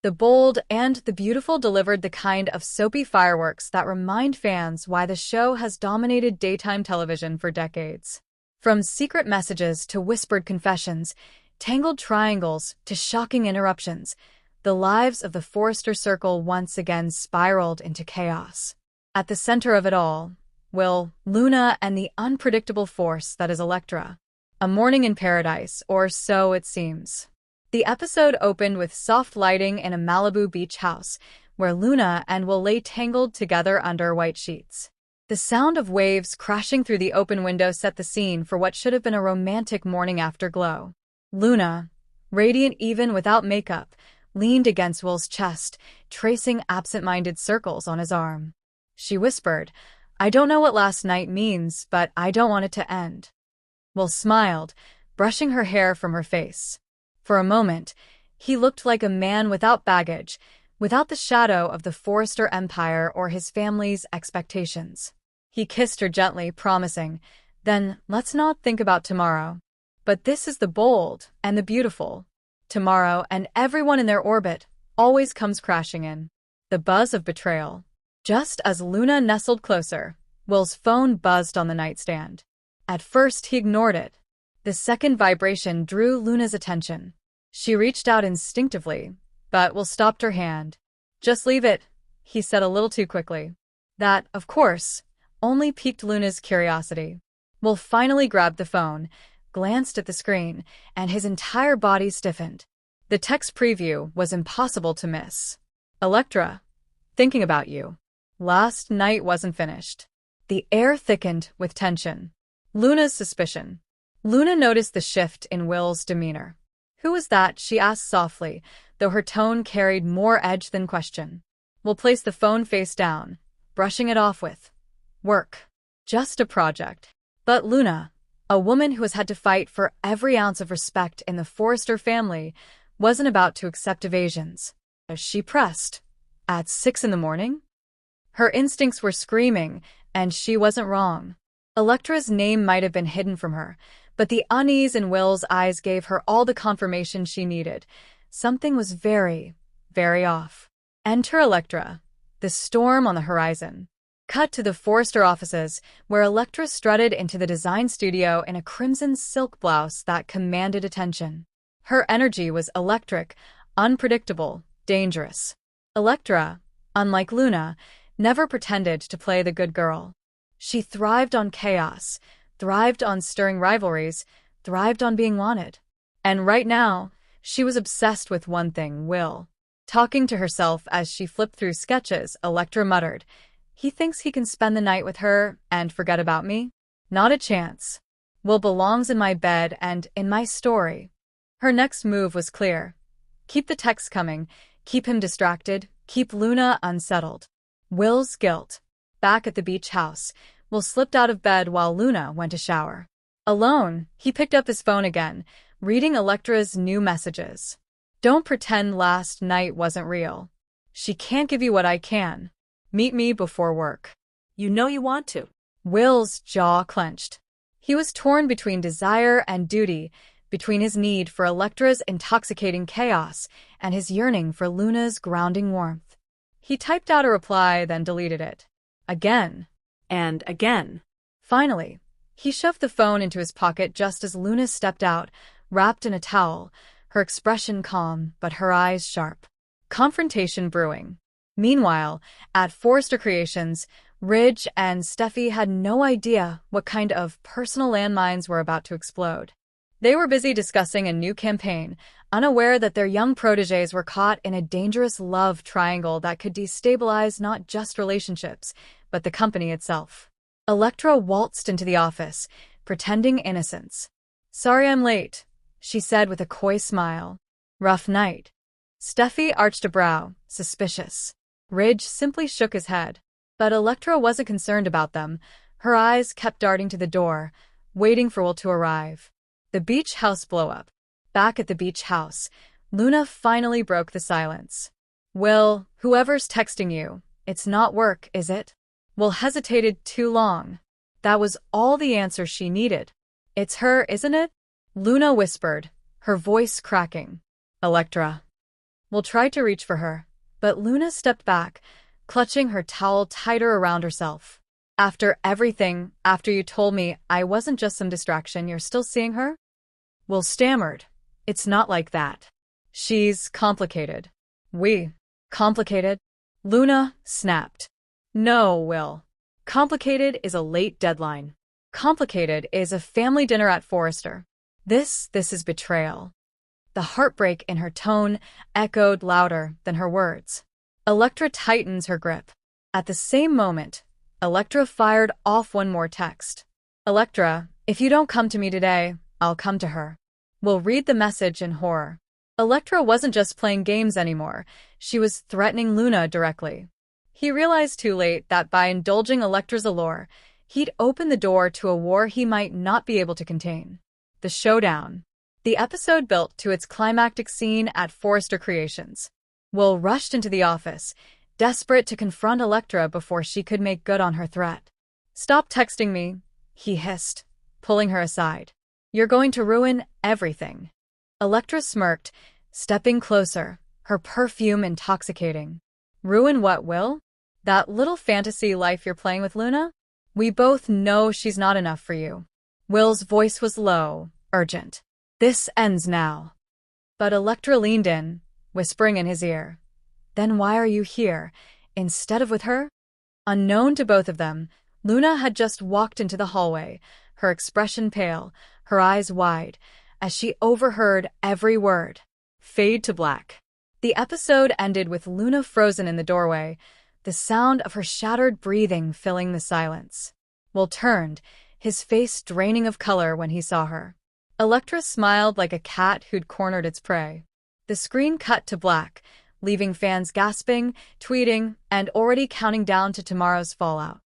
The bold and the beautiful delivered the kind of soapy fireworks that remind fans why the show has dominated daytime television for decades. From secret messages to whispered confessions, tangled triangles to shocking interruptions, the lives of the Forrester Circle once again spiraled into chaos. At the center of it all, Will, Luna, and the unpredictable force that is Electra. A morning in paradise, or so it seems. The episode opened with soft lighting in a Malibu beach house, where Luna and Will lay tangled together under white sheets. The sound of waves crashing through the open window set the scene for what should have been a romantic morning afterglow. Luna, radiant even without makeup, leaned against Will's chest, tracing absent-minded circles on his arm. She whispered, "I don't know what last night means, but I don't want it to end." Will smiled, brushing her hair from her face. For a moment, he looked like a man without baggage, without the shadow of the Forrester empire or his family's expectations. He kissed her gently, promising, "Then let's not think about tomorrow. But this is the bold and the beautiful. Tomorrow and everyone in their orbit always comes crashing in." The buzz of betrayal. Just as Luna nestled closer, Will's phone buzzed on the nightstand. At first, he ignored it. The second vibration drew Luna's attention. She reached out instinctively, but Will stopped her hand. "Just leave it," he said a little too quickly. That, of course, only piqued Luna's curiosity. Will finally grabbed the phone, glanced at the screen, and his entire body stiffened. The text preview was impossible to miss. "Electra, thinking about you. Last night wasn't finished." The air thickened with tension. Luna's suspicion. Luna noticed the shift in Will's demeanor. "Who was that?" she asked softly, though her tone carried more edge than question. Will placed the phone face down, brushing it off with, "Work. Just a project." But Luna, a woman who has had to fight for every ounce of respect in the Forrester family, wasn't about to accept evasions. As she pressed, "At 6 in the morning?" Her instincts were screaming, and she wasn't wrong. Electra's name might have been hidden from her, but the unease in Will's eyes gave her all the confirmation she needed. Something was very, very off. Enter Electra, the storm on the horizon. Cut to the Forrester offices, where Electra strutted into the design studio in a crimson silk blouse that commanded attention. Her energy was electric, unpredictable, dangerous. Electra, unlike Luna, never pretended to play the good girl. She thrived on chaos, thrived on stirring rivalries, thrived on being wanted. And right now, she was obsessed with one thing, Will. Talking to herself as she flipped through sketches, Electra muttered, "He thinks he can spend the night with her and forget about me? Not a chance. Will belongs in my bed and in my story." Her next move was clear. Keep the texts coming, keep him distracted, keep Luna unsettled. Will's guilt. Back at the beach house, Will slipped out of bed while Luna went to shower. Alone, he picked up his phone again, reading Electra's new messages. "Don't pretend last night wasn't real. She can't give you what I can. Meet me before work." You know you want to. Will's jaw clenched. He was torn between desire and duty, between his need for Electra's intoxicating chaos and his yearning for Luna's grounding warmth. He typed out a reply, then deleted it. Again. And again. Finally, he shoved the phone into his pocket just as Luna stepped out, wrapped in a towel, her expression calm but her eyes sharp. Confrontation brewing. Meanwhile, at Forrester Creations, Ridge and Steffi had no idea what kind of personal landmines were about to explode. They were busy discussing a new campaign, unaware that their young protégés were caught in a dangerous love triangle that could destabilize not just relationships, but the company itself. Electra waltzed into the office, pretending innocence. "Sorry I'm late," she said with a coy smile. "Rough night." Steffi arched a brow, suspicious. Ridge simply shook his head. But Electra wasn't concerned about them. Her eyes kept darting to the door, waiting for Will to arrive. The beach house blow-up. Back at the beach house, Luna finally broke the silence. "Will, whoever's texting you, it's not work, is it?" Will hesitated too long. That was all the answer she needed. "It's her, isn't it?" Luna whispered, her voice cracking. "Electra." Will tried to reach for her, but Luna stepped back, clutching her towel tighter around herself. After everything, after you told me I wasn't just some distraction, you're still seeing her? Will stammered. It's not like that. She's complicated. Complicated? Luna snapped. No, Will. Complicated is a late deadline. Complicated is a family dinner at Forrester. This is betrayal. The heartbreak in her tone echoed louder than her words. Electra tightens her grip. At the same moment, Electra fired off one more text. Electra, if you don't come to me today, I'll come to her. Will read the message in horror. Electra wasn't just playing games anymore, she was threatening Luna directly. He realized too late that by indulging Electra's allure, he'd opened the door to a war he might not be able to contain. The showdown. The episode built to its climactic scene at Forrester Creations. Will rushed into the office, desperate to confront Electra before she could make good on her threat. Stop texting me, he hissed, pulling her aside. You're going to ruin everything. Electra smirked, stepping closer, her perfume intoxicating. Ruin what, Will? That little fantasy life you're playing with Luna? We both know she's not enough for you. Will's voice was low, urgent. This ends now. But Electra leaned in, whispering in his ear. Then why are you here, instead of with her? Unknown to both of them, Luna had just walked into the hallway, her expression pale, her eyes wide, as she overheard every word. Fade to black. The episode ended with Luna frozen in the doorway, the sound of her shattered breathing filling the silence. Will turned, his face draining of color when he saw her. Electra smiled like a cat who'd cornered its prey. The screen cut to black, leaving fans gasping, tweeting, and already counting down to tomorrow's fallout.